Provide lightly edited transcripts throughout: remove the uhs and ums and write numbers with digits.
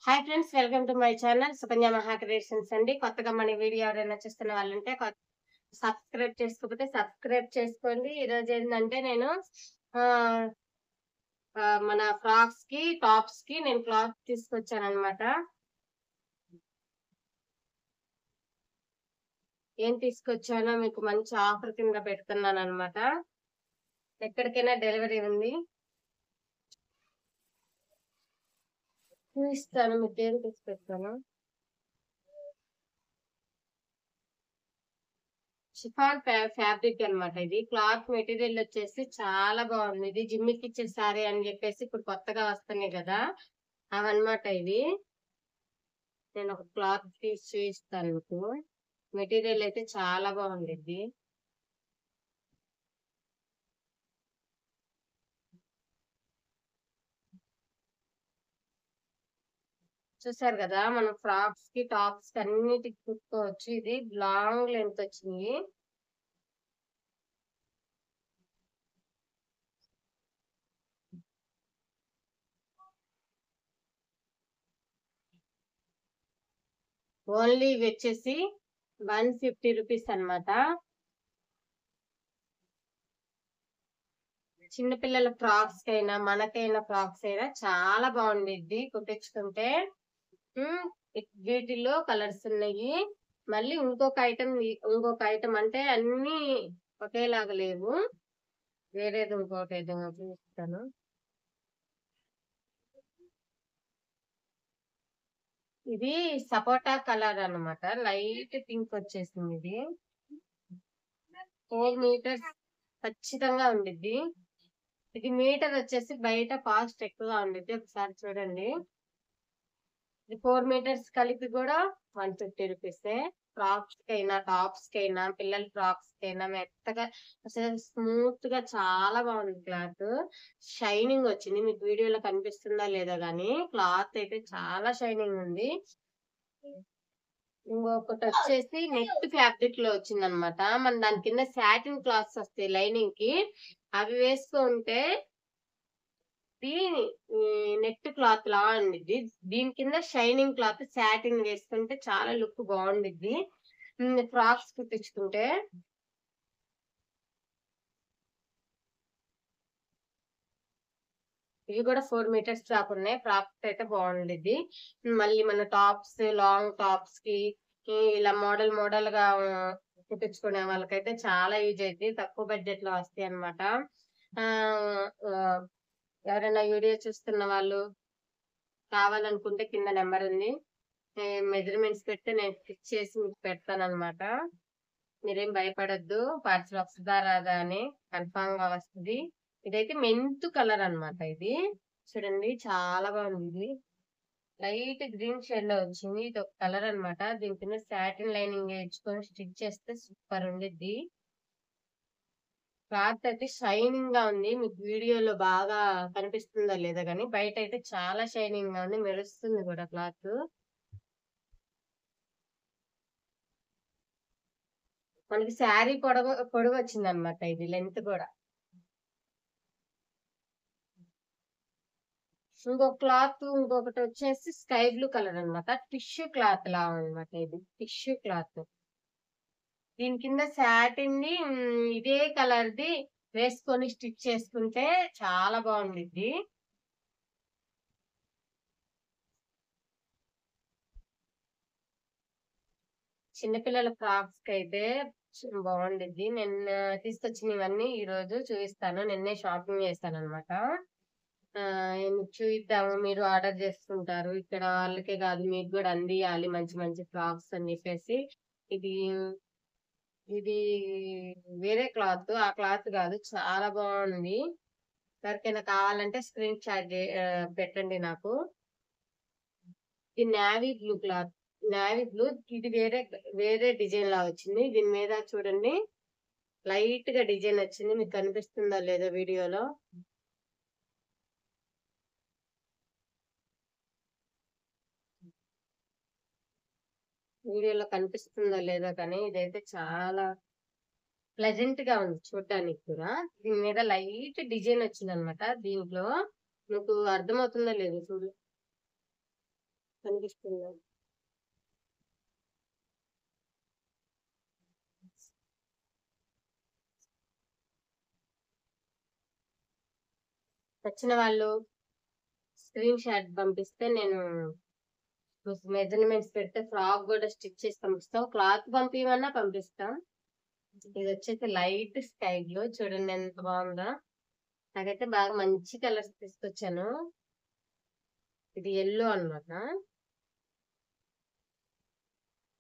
Hi friends, welcome to my channel Sukanya మహా creations అండి. కొత్తగా మన వీడియో ఎవరైనా చూస్తున్న వాళ్ళుంటే సబ్స్క్రైబ్ చేసుకోకపోతే సబ్స్క్రైబ్ చేసుకోండి. ఈరోజు ఏంటంటే నేను ఆహ్, మన ఫ్రాక్స్‌కి, టాప్స్‌కి నేను క్లాత్ తీసుకొచ్చాననమాట. ఏం తీసుకొచ్చానో మీకు మంచి ఆఫర్ కింద పెడుతున్నాననమాట. ఎక్కడికైనా డెలివరీ ఉంది. చూపిస్తాను మీకు ఏం తీసుకొచ్చానో. షిఫాన్ ఫ్యాబ్రిక్ అన్నమాట ఇది. క్లాత్ మెటీరియల్ వచ్చేసి చాలా బాగుంది. ఇది జిమ్మికి ఇచ్చే సారీ అని చెప్పేసి ఇప్పుడు కొత్తగా వస్తున్నాయి కదా! అవన్నమాట ఇవి. నేను ఒక క్లాత్ తీసి చూపిస్తాను మీకు. మెటీరియల్ అయితే చాలా బాగుండిద్ది. చూసారు కదా! మనం ఫ్రాక్స్ కి, టాప్స్ కి అన్నిటికి కుట్టుకోవచ్చు. ఇది లాంగ్ లెంత్ వచ్చింది. ఓన్లీ ఇవి వచ్చేసి 150 రూపీస్ అన్నమాట. చిన్న పిల్లల ఫ్రాక్స్ కైనా, మనకైనా ఫ్రాక్స్ అయినా చాలా బాగుండిద్ది కుట్టించుకుంటే. హ్మ్. వీటిల్లో కలర్స్ ఉన్నాయి. మళ్ళీ ఇంకొక ఐటెం అంటే అన్నీ ఒకేలాగా లేవు. వేరేది ఇంకోటేదో చూపిస్తాను. ఇది సపోటా కలర్ అన్నమాట. లైట్ పింక్ వచ్చేసింది ఇది. 4 మీటర్స్ ఖచ్చితంగా ఉండిద్ది. ఇది మీటర్ వచ్చేసి బయట కాస్ట్ ఎక్కువగా ఉండిద్ది. ఒకసారి చూడండి. ఇది 4 మీటర్స్ కలిపి కూడా 150 రూపీసే. ఫ్రాక్స్‌కైనా, టాప్స్‌కైనా, పిల్లల ఫ్రాక్స్‌కైనా మెత్తగా అసలు స్మూత్‌గా చాలా బాగుంది క్లాత్. షైనింగ్ వచ్చింది. మీకు వీడియోలో కనిపిస్తుందా లేదా గానీ క్లాత్ అయితే చాలా షైనింగ్ ఉంది. ఇంకొకటొచ్చేసి నెట్ ఫ్యాబ్రిక్‌లో వచ్చిందనమాట. మన దాని కింద సాటిన్ క్లాత్స్ వస్తాయి లైనింగ్‌కి. అవి వేసుకుంటే ఇది నెట్ క్లాత్ లా ఉండిద్ది. దీని కింద షైనింగ్ క్లాత్ సాటిన్ వేసుకుంటే చాలా లుక్ బావుండిద్ది. ఫ్రాక్స్ కుట్టించుకుంటే. ఇవి కూడా 4 మీటర్స్ దాకా ఉన్నాయి. ఫ్రాక్స్ అయితే బావుండిద్ది. మళ్ళీ మన టాప్స్, లాంగ్ టాప్స్‌కి ఇలా మోడల్‌గా కుట్టించుకునే వాళ్ళకైతే చాలా యూజ్ అయిద్ది. తక్కువ బడ్జెట్‌లో వస్తాయన్నమాట. ఆహ్, ఆహ్, ఎవరైనా వీడియో చూస్తున్న వాళ్ళు కావాలనుకుంటే కింద నంబరుంది. మెజర్‌మెంట్స్ పెడితే నేను స్టిచ్ చేసి మీకు పెడతాననమాట. మీరేం భయపడొద్దు. పార్సెల్ వస్తదా? రాదా? అని కన్ఫర్మ్‌గా వస్తది. ఇదైతే మెంతు కలర్ అన్నమాట ఇది. చూడండి చాలా బాగుంది. లైట్ గ్రీన్ షేడ్‌లో వచ్చింది. ఇదొక కలర్ అన్నమాట. దీని కింద సాటిన్ లైనింగ్ ఏయించుకొని స్టిచ్ చేస్తే సూపర్ ఉండిద్ది. క్లాత్ అయితే షైనింగ్‌గా ఉంది. మీకు వీడియోలో బాగా కనిపిస్తుందో లేదో గానీ బయటైతే చాలా షైనింగ్‌గా ఉంది. మెరుస్తుంది కూడా క్లాత్. మనకి శారీ పొడవొచ్చిందన్నమాట ఇది లెంత్ గూడా. ఇంకొకటొచ్చేసి స్కై బ్లూ కలర్ అన్నమాట. టిష్యూ క్లాత్ లా అన్నమాట ఇది. Tissue cloth. దీని కింద సాటిన్‌ది ఇదే కలర్‌ది వేసుకొని స్టిచ్ చేసుకుంటే చాలా బావుండిద్ది. చిన్న పిల్లల ఫ్రాక్స్‌కైతే బావుండిద్ది. నిన్న తీసుకొచ్చినవన్నీ ఈరోజు చూపిస్తాను. నిన్నే షాపింగ్ చేశానన్నమాట. మీకు చూయిద్దాము. మీరు ఆర్డర్ చేసుకుంటారు. ఇక్కడ వాళ్ళకే కాదు మీకు గూడా అందియాలి మంచి మంచి ఫ్రాక్స్ అని జెప్పేసి. ఇది, ఇది వేరే క్లాత్. ఆ క్లాత్ గాదు. చాలా బావుంది. ఎవరికైనా కావాలంటే పెట్టండి నాకు. ఇది navy blue cloth. Navy blue ఇది వేరే డిజైన్‌లా వచ్చింది. దీని మీద చూడండి లైట్‌గా డిజైన్ వచ్చింది. మీకు కనిపిస్తుందో లేదో వీడియోలో. వీడియోలో కనిపిస్తుందో లేదో కానీ ఇదైతే చాలా ప్లెజెంట్‌గా ఉంది చూడ్డానికి కూడా. దీని మీద లైట్ డిజైన్ వచ్చిందనమాట. దీంట్లో మీకు అర్థమవుతుందో లేదో చూడు. కనిపిస్తుందా? నచ్చిన వాళ్ళు స్క్రీన్ షాట్ పంపిస్తే నేను మెజర్మెంట్స్ పెడితే ఫ్రాక్ కూడా స్టిచ్ చేసి పంపిస్తాం. క్లాత్ పంపిమన్నా పంపిస్తాం. ఇది వచ్చేసి లైట్ స్కై బ్లూ, చూడండి ఎంత బాగుందో. నాకైతే బాగా మంచి కలర్స్ తీసుకొచ్చాను. ఇది ఎల్లో అన్నమాట.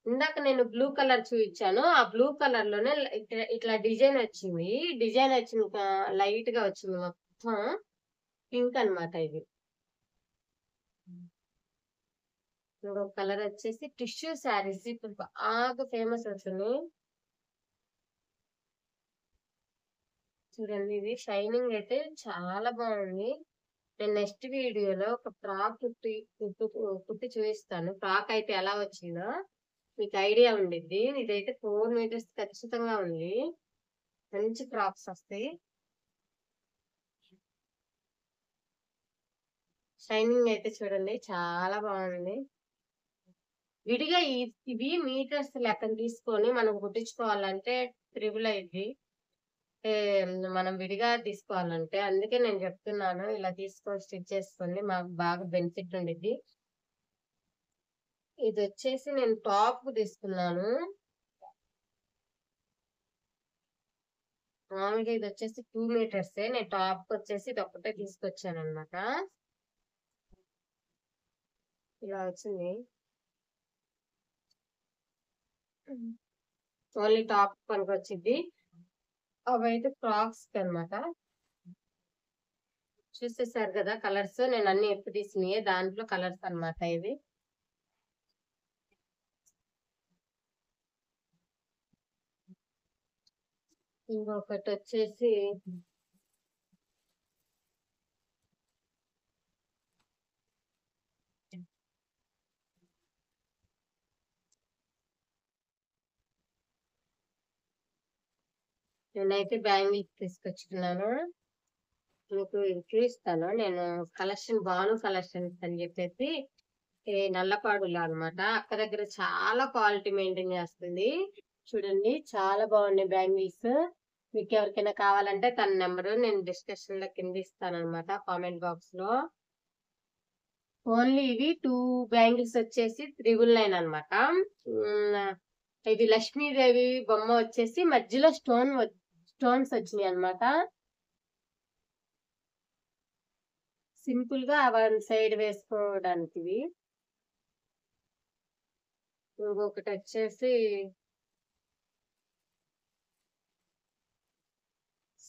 ఇందాక నేను బ్లూ కలర్ చూపించాను. ఆ బ్లూ కలర్ లోనే ఇట్లా డిజైన్ వచ్చింది. డిజైన్ వచ్చింది లైట్ గా వచ్చింది, మొత్తం పింక్ అన్నమాట. ఇది ఇంకొక కలర్ వచ్చేసి టిష్యూ శారీస్ ఇప్పుడు బాగా ఫేమస్ అవుతుంది. చూడండి, ఇది షైనింగ్ అయితే చాలా బాగుంది. నేను నెక్స్ట్ వీడియోలో ఒక ఫ్రాక్ కుట్టి చూపిస్తాను. ఫ్రాక్ అయితే ఎలా వచ్చిందో మీకు ఐడియా ఉండిద్ది. ఇదైతే 4 మీటర్స్ ఖచ్చితంగా ఉంది. మంచి ఫ్రాక్స్ వస్తాయి. షైనింగ్ అయితే చూడండి చాలా బాగుంది. విడిగా ఇవి మీటర్స్ లెక్కన తీసుకొని మనం కుట్టించుకోవాలంటే త్రిబుల్ అయింది. మనం విడిగా తీసుకోవాలంటే, అందుకే నేను చెప్తున్నాను ఇలా తీసుకొని స్టిచ్ చేసుకోండి, మాకు బాగా బెనిఫిట్ ఉండిద్ది. ఇది వచ్చేసి నేను టాప్ తీసుకున్నాను. మామూలుగా ఇది వచ్చేసి 2 మీటర్స్. నేను టాప్ వచ్చేసి ఇది ఒక్కటే తీసుకొచ్చాను అనమాట. ఇలా వచ్చింది. ఓన్లీ టాప్ పనికి వచ్చింది. అవైతే ఫ్రాక్స్ అనమాట. చూసేసారు కదా కలర్స్, నేను అన్ని ఎప్పుడు తీసినాయి దాంట్లో కలర్స్ అనమాట ఇవి. ఇంకొకటి వచ్చేసి నేనైతే బ్యాంగిల్స్ తీసుకొచ్చుకున్నాను. మీకు ఇది చూపిస్తాను. నేను కలెక్షన్ బాను కలెక్షన్స్ అని చెప్పేసి నల్లపాడులో అనమాట. అక్క దగ్గర చాలా క్వాలిటీ మెయింటైన్ చేస్తుంది. చూడండి చాలా బాగున్నాయి బ్యాంగిల్స్. మీకు ఎవరికైనా కావాలంటే తన నెంబరు నేను డిస్క్రిప్షన్ లో కింద ఇస్తాను అనమాట, కామెంట్ బాక్స్ లో. ఓన్లీ ఇవి 2 బ్యాంగిల్స్ వచ్చేసి 999 అనమాట. ఇది లక్ష్మీదేవి బొమ్మ వచ్చేసి మధ్యలో స్టోన్స్ వచ్చినాయి అనమాట. సింపుల్ గా 1 సైడ్ వేసుకోవడానికి. ఇంకొకటి వచ్చేసి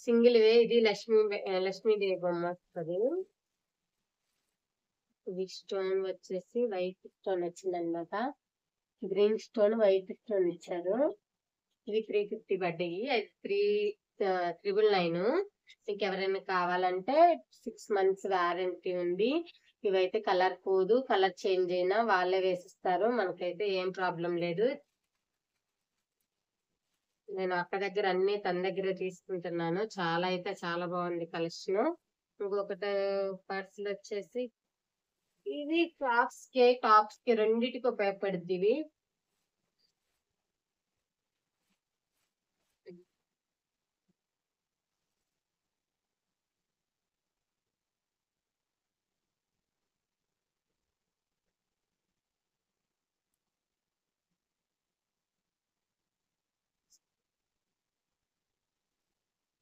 సింగిల్ వే, ఇది లక్ష్మీదేవి బొమ్మ వస్తుంది. ఇది స్టోన్ వచ్చేసి వైట్ స్టోన్ వచ్చింది అనమాట. గ్రీన్ స్టోన్ వైట్ స్టోన్ ఇచ్చారు. ఇది 350 పడ్డాయి. అది 399. మీకు ఎవరైనా కావాలంటే 6 months వారంటీ ఉంది. ఇవైతే కలర్ పోదు, కలర్ చేంజ్ అయినా వాళ్ళే వేసిస్తారు, మనకైతే ఏం ప్రాబ్లం లేదు. నేను అక్క దగ్గర అన్ని తన దగ్గర తీసుకుంటున్నాను. చాలా అయితే చాలా బాగుంది కలెక్షన్. ఇంకొకటి పర్సులు వచ్చేసి ఇది ఫ్రాక్స్ కి టాప్స్ కి రెండింటికి ఉపయోగపడుద్ది ఇవి.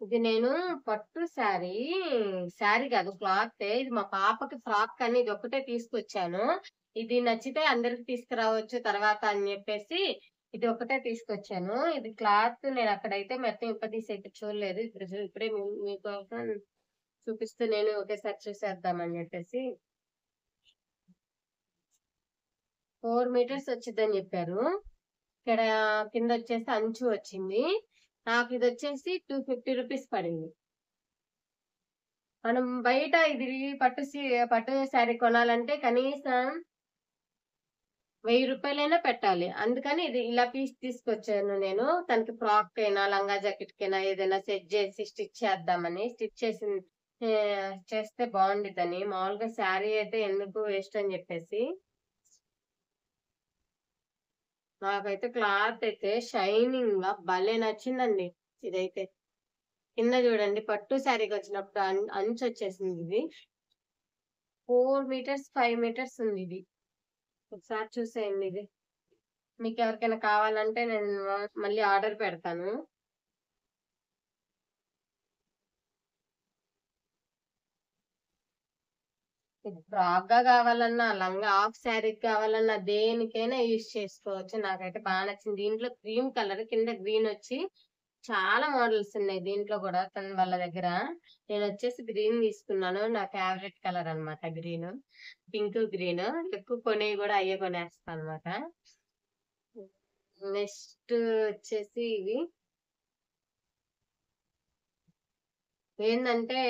ఇది నేను పట్టు శారీ కాదు, క్లాత్. ఇది మా పాపకి ఫ్రాక్ అని ఇది ఒకటే తీసుకొచ్చాను. ఇది నచ్చితే అందరికి తీసుకురావచ్చు తర్వాత అని చెప్పేసి ఇది ఒకటే తీసుకొచ్చాను. ఇది క్లాత్ నేను అక్కడైతే మొత్తం ఇప్పదీసి అయితే చూడలేదు. ఇప్పుడే మీకోసం చూపిస్తూ నేను ఒకేసారి చూసేద్దామని చెప్పేసి. 4 మీటర్స్ వచ్చిందని చెప్పారు. ఇక్కడ కింద వచ్చేసి అంచు వచ్చింది. నాకు ఇది వచ్చేసి 250 రూపీస్ పడింది. మనం బయట ఇది పట్టు శారీ కొనాలంటే కనీసం 1000 రూపాయలైనా పెట్టాలి. అందుకని ఇది ఇలా పీస్ తీసుకొచ్చాను నేను. తనకి ఫ్రాక్ అయినా లంగా జాకెట్ కైనా ఏదైనా సెట్ చేసి స్టిచ్ చేద్దామని. స్టిచ్ చేస్తే బాగుండిద్దని. మామూలుగా శారీ అయితే ఎందుకు వేస్ట్ అని చెప్పేసి నాకైతే క్లాత్ అయితే షైనింగ్ గా భలే నచ్చిందండి. ఇదైతే కింద చూడండి పట్టు శారీకి వచ్చినప్పుడు అంచు వచ్చేసింది ఇది. 4 మీటర్స్ 5 మీటర్స్ ఉంది ఇది. ఒకసారి చూసేయండి ఇది. మీకు ఎవరికైనా కావాలంటే నేను మళ్ళీ ఆర్డర్ పెడతాను. ఇది ఫ్రాక్ గా కావాలన్నా, లంగా హాఫ్ శారీకి కావాలన్నా దేనికైనా యూజ్ చేసుకోవచ్చు. నాకైతే బాగా నచ్చింది. దీంట్లో క్రీమ్ కలర్ కింద గ్రీన్ వచ్చి చాలా మోడల్స్ ఉన్నాయి దీంట్లో కూడా వాళ్ళ దగ్గర. నేనొచ్చేసి గ్రీన్ తీసుకున్నాను. నా ఫేవరెట్ కలర్ అన్నమాట గ్రీన్. పింక్, గ్రీన్ ఎక్కువ కొనేవి కూడా అయ్యే కొనేస్తానన్నమాట. నెక్స్ట్ వచ్చేసి ఇవి ఏందంటే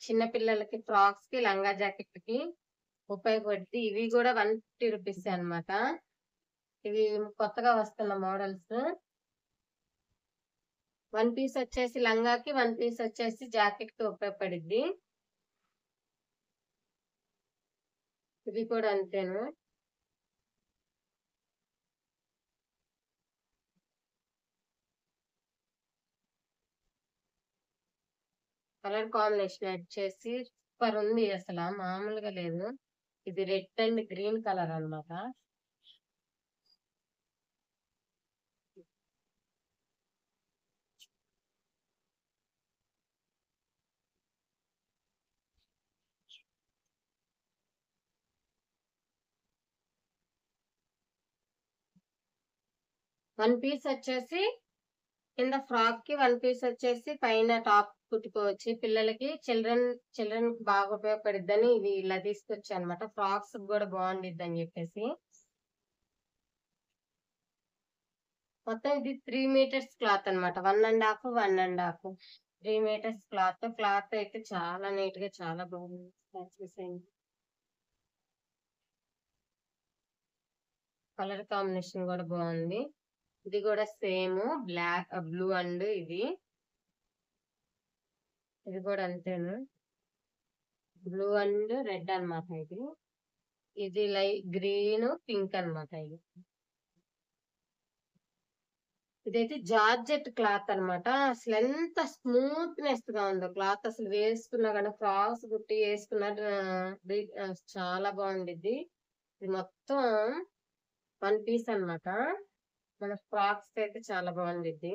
చిన్న పిల్లలకి ఫ్రాక్స్ కి, లంగా జాకెట్ కి ఉపయోగపడుద్ది. ఇవి కూడా 150 రూపీసే అన్నమాట. ఇవి కొత్తగా వస్తున్న మోడల్స్. 1 పీస్ వచ్చేసి లంగాకి, 1 పీస్ వచ్చేసి జాకెట్ కి ఉపయోగపడిద్ది. ఇది కూడా అంతేను. కలర్ కాంబినేషన్ వచ్చేసి సూపర్ ఉంది. అసలు మామూలుగా లేదు. ఇది రెడ్ అండ్ గ్రీన్ కలర్ అన్నమాట. వన్ పీస్ వచ్చేసి కింద ఫ్రాక్ కి, 1 పీస్ వచ్చేసి పైన టాప్ కుట్టుకోవచ్చు. పిల్లలకి చిల్డ్రన్ కి బాగా ఉపయోగపడిద్దని ఇది ఇలా తీసుకొచ్చా అనమాట. ఫ్రాక్స్ కూడా బాగుండిద్ది అని చెప్పేసి. మొత్తం ఇది 3 మీటర్స్ క్లాత్ అన్నమాట. 1.5, 1.5. 3 మీటర్స్ క్లాత్ అయితే చాలా నీట్ గా చాలా బాగుంది. చూసేయండి. కలర్ కాంబినేషన్ కూడా బాగుంది. ఇది కూడా సేమ్ బ్లూ అండ్ ఇది కూడా అంతేను. బ్లూ అండ్ రెడ్ అన్నమాట ఇది. ఇది లైట్ గ్రీన్, పింక్ అన్నమాట ఇది. ఇదైతే జార్జెట్ క్లాత్ అన్నమాట. అసలు ఎంత స్మూత్‌నెస్ గా ఉందో క్లాత్. అసలు వేసుకున్నా గాని ఫ్రాక్స్ కుట్టి వేసుకున్న చాలా బాగుండిద్ది. ఇది మొత్తం 1 పీస్ అన్నమాట. మన ఫ్రాక్స్ అయితే చాలా బాగుండిద్ది.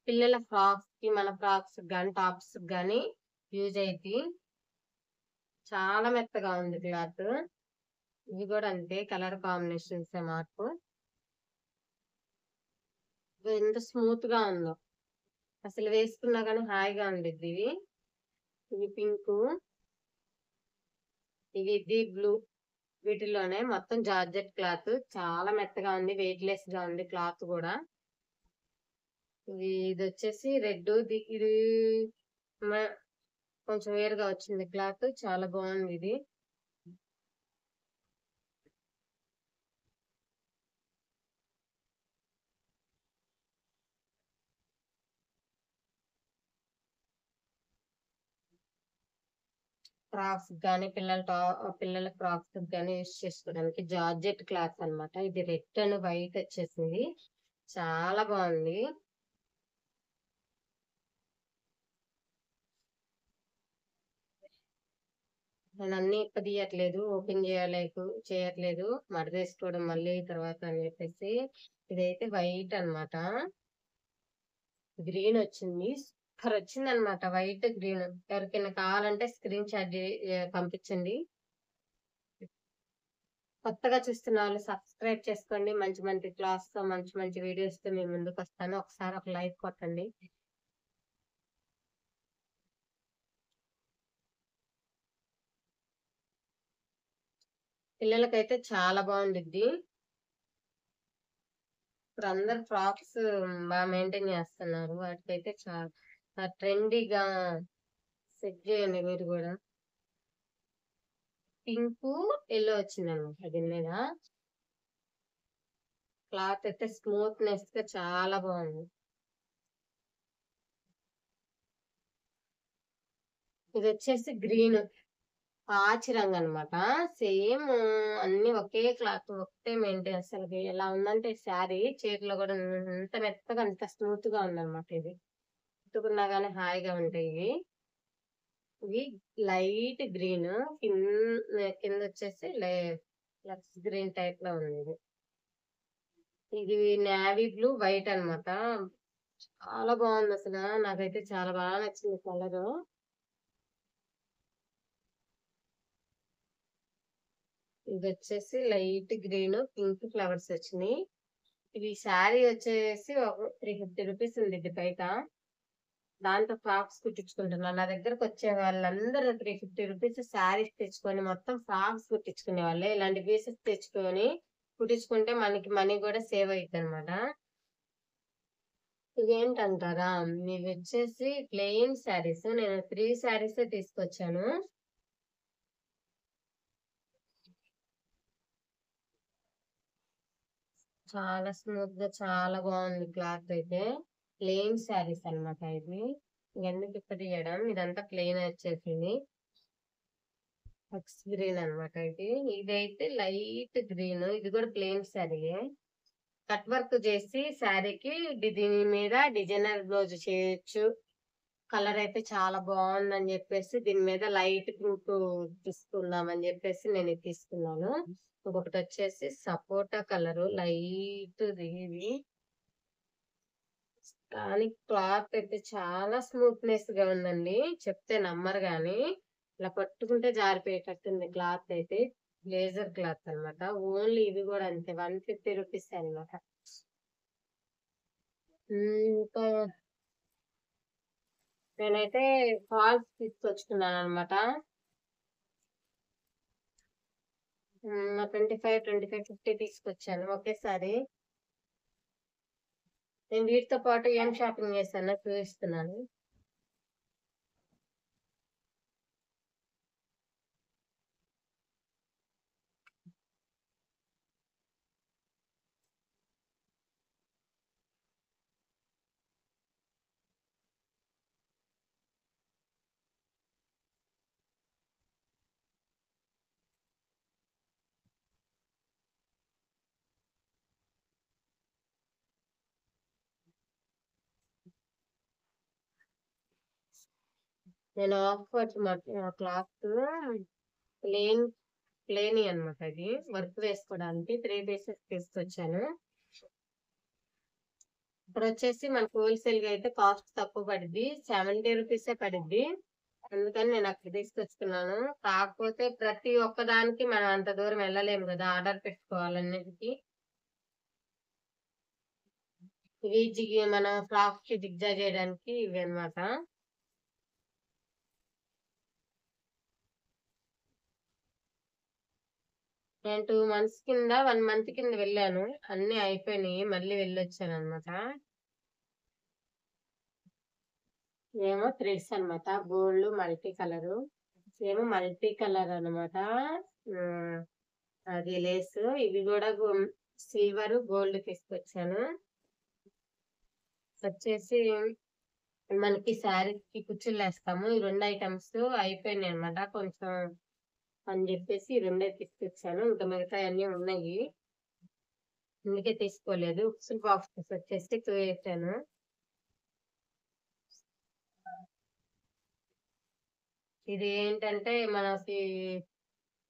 పిల్లల ఫ్రాక్స్ కి, మన ఫ్రాక్స్ గాని, టాప్స్ గాని యూజ్ అయిద్ది. చాలా మెత్తగా ఉంది క్లాత్. ఇవి కూడా అంతే కలర్ కాంబినేషన్స్ మార్పు. ఎంత స్మూత్ గా ఉందో. అసలు వేసుకున్నా గానీ హాయిగా ఉండిద్ది ఇవి. ఇవి పింక్, ఇది బ్లూ. వీటిలోనే మొత్తం జార్జెట్ క్లాత్ చాలా మెత్తగా ఉంది. వెయిట్ లెస్ గా ఉంది క్లాత్ కూడా. ఇది వచ్చేసి రెడ్. ఇది కొంచెం వేరుగా వచ్చింది క్లాత్. చాలా బాగుంది ఇది. ఫ్రాక్స్ గానీ, పిల్లల ఫ్రాక్స్ గానీ యూజ్ చేసుకోవడానికి జార్జెట్ క్లాత్ అన్నమాట. ఇది రెడ్ అండ్ వైట్ వచ్చేసింది. చాలా బాగుంది. నేను అన్ని ఇప్పదీయట్లేదు. ఓపెన్ చేయట్లేదు. మడతేసుకోవడం మళ్ళీ తర్వాత అని చెప్పేసి. ఇదైతే వైట్ అన్నమాట. గ్రీన్ వచ్చింది. సూపర్ వచ్చింది అనమాట. White, green. ఎవరికైనా కావాలంటే స్క్రీన్ షాట్ పంపించండి. కొత్తగా చూస్తున్న వాళ్ళు సబ్స్క్రైబ్ చేసుకోండి. మంచి మంచి క్లాస్ తో, మంచి మంచి వీడియోస్ తో మేము ముందుకు వస్తాను. ఒకసారి ఒక లైక్ కొట్టండి. పిల్లలకైతే చాలా బాగుండిద్ది. ఇప్పుడు అందరు ఫ్రాక్స్ బాగా మెయింటైన్ చేస్తున్నారు. వాటికైతే చాలా ట్రెండీగా సెట్ చేయండి మీరు కూడా. పింక్, ఎల్లో వచ్చిందనమాట దీని మీద. క్లాత్ అయితే స్మూత్నెస్ గా చాలా బాగుంది. ఇది వచ్చేసి గ్రీన్ పాచి రంగు అనమాట. సేమ్ అన్ని ఒకే క్లాత్ ఒకటే మెయింటైన్ అసలు ఎలా ఉందంటే శారీ చేతిలో కూడా ఎంత మెత్తగా అంత స్మూత్ గా ఉందన్నమాట. ఇది కుట్టుకున్నా గానీ హాయిగా ఉంటాయి. ఇవి లైట్ గ్రీన్ కింద వచ్చేసి లక్స్ గ్రీన్ టైప్ లో ఉంది. ఇది నేవీ బ్లూ వైట్ అన్నమాట. చాలా బాగుంది అసలు. నాకైతే చాలా బాగా నచ్చింది కలర్. ఇది వచ్చేసి లైట్ గ్రీన్ పింక్ ఫ్లవర్స్ వచ్చినాయి. ఇది శారీ వచ్చేసి ఒక 350 రూపీస్ ఉంది ఇది బయట. దాంతో ఫ్రాక్స్ కుట్టించుకుంటున్నాను. నా దగ్గరకు వచ్చే వాళ్ళందరూ 350 రూపీస్ శారీస్ తెచ్చుకొని మొత్తం ఫ్రాక్స్ కుట్టించుకునే వాళ్ళే. ఇలాంటి పీసెస్ తెచ్చుకొని కుట్టించుకుంటే మనకి మనీ కూడా సేవ్ అవుతుంది అనమాట. ఇవేంటంటారా, ఇవి వచ్చేసి ప్లెయిన్ శారీస్. నేను 3 శారీస్ తీసుకొచ్చాను. చాలా స్మూత్ గా చాలా బాగుంది క్లాత్ అయితే. ప్లెయిన్ శారీస్ అన్నమాట ఇది. ఎందుకు ఇప్పుడు తీయడం, ఇదంతా ప్లెయిన్ వచ్చేసింది. ఫక్స్ గ్రీన్ అన్నమాట ఇది. ఇదైతే లైట్ గ్రీన్. ఇది కూడా ప్లెయిన్ శారీయే. కట్ వర్క్ చేసి శారీకి దీని మీద డిజైనర్ బ్లౌజ్ చేయొచ్చు. కలర్ అయితే చాలా బాగుందని చెప్పేసి దీని మీద లైట్ పింక్ తీసుకుందామని చెప్పేసి నేను ఇది తీసుకున్నాను. ఇంకొకటి వచ్చేసి సపోటా కలర్ లైట్ ఇది. కానీ క్లాత్ అయితే చాలా స్మూత్నెస్ గా ఉందండి. చెప్తే నమ్మరు గాని ఇలా పట్టుకుంటే జారిపోయేటట్టుంది క్లాత్ అయితే. బ్లేజర్ క్లాత్ అన్నమాట. ఓన్లీ ఇది కూడా అంతే 150 రూపీస్ అన్నమాట. ఇంకా నేనైతే ఫాల్స్ తీసుకొచ్చుకున్నాను అనమాట. 25, 50 తీసుకొచ్చాను ఒకేసారి. నేను వీటితో పాటు ఏం షాపింగ్ చేశానో చూపిస్తున్నాను. నేను ఆక్స్ఫర్డ్ క్లాత్ ప్లేన్ ప్లేన్ అనమాట. ఇది వర్క్ వేసుకోవడానికి 3 పీసెస్ తీసుకొచ్చాను. ఇప్పుడు వచ్చేసి మనకు హోల్సేల్ గా అయితే కాస్ట్ తక్కువ పడింది, 70 రూపీసే పడింది. అందుకని నేను అక్కడ తీసుకొచ్చుకున్నాను. కాకపోతే ప్రతి ఒక్కదానికి మనం అంత దూరం వెళ్ళలేము కదా ఆర్డర్ పెట్టుకోవాలన్నిటికి. ఇవి మనం ఫ్రాక్స్ కి జిగ్జా చేయడానికి ఇవి అనమాట. నేను 2 మంత్స్ కింద 1 మంత్ కింద వెళ్ళాను. అన్ని అయిపోయినాయి. మళ్ళీ వెళ్ళొచ్చాను అనమాట. ఏమో థ్రెడ్స్ అనమాట. Gold multi colour. ఏమో మల్టీ కలర్ అనమాట. అది లేస్. ఇవి కూడా సిల్వర్ గోల్డ్ తీసుకొచ్చాను. వచ్చేసి మనకి శారీకి కుచ్చులు వేస్తాము. ఈ 2 ఐటమ్స్ అయిపోయినాయి అనమాట. కొంచెం అని చెప్పేసి ఈ 2 తీసుకొచ్చాను. ఇంకా మిగతా అన్ని ఉన్నాయి, అందుకే తీసుకోలేదు. ఉక్సుల్ బాక్స్ వచ్చేసి 2 వేసాను. ఇది ఏంటంటే మనకి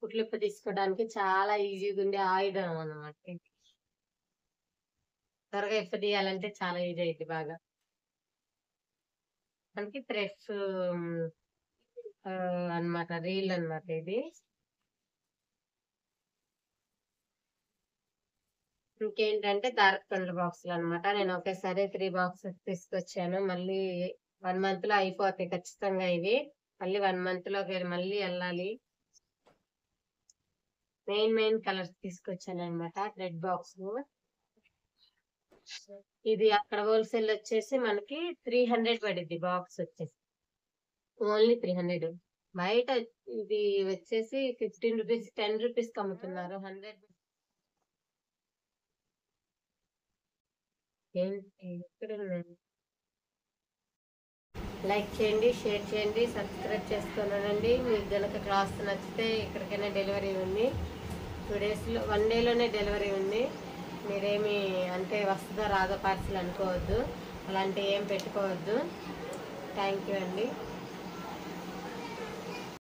కుట్లిప్ప తీసుకోవడానికి చాలా ఈజీగా ఉండే ఆయుధం అనమాట. త్వరగా ఇప్ప తీయాలంటే చాలా ఈజీ అయింది బాగా. మనకి థ్రెడ్స్ అన్నమాట. రీల్ అన్నమాట ఇది. ఇంకేంటంటే దారపుండ్ల బాక్సులు అన్నమాట. నేను ఒకేసారి 3 బాక్సెస్ తీసుకొచ్చాను. మళ్ళీ 1 మంత్ లో అయిపోతాయి ఖచ్చితంగా ఇవి. మళ్ళీ 1 మంత్ లో మళ్ళీ వెళ్ళాలి. మెయిన్ కలర్స్ తీసుకొచ్చాను అనమాట. Thread box. ఇది అక్కడ హోల్సేల్ వచ్చేసి మనకి 300 పడింది బాక్స్ వచ్చేసి. ఓన్లీ 300. బయట ఇది వచ్చేసి 15 రూపీస్ 10 రూపీస్ కి అమ్ముతున్నారు. 100 ఏంటి ఇక్కడ లైక్ చేయండి, షేర్ చేయండి, సబ్స్క్రైబ్ చేసుకోనండి. మీకు గనక క్లాస్ నచ్చితే ఎక్కడికైనా డెలివరీ ఉంది. 2 డేస్లో 1 డేలోనే డెలివరీ ఉంది. మీరేమి అంటే వస్తుందో రాదో పార్సిల్ అనుకోవద్దు, అలాంటి ఏం పెట్టుకోవద్దు. థ్యాంక్ యూ అండి.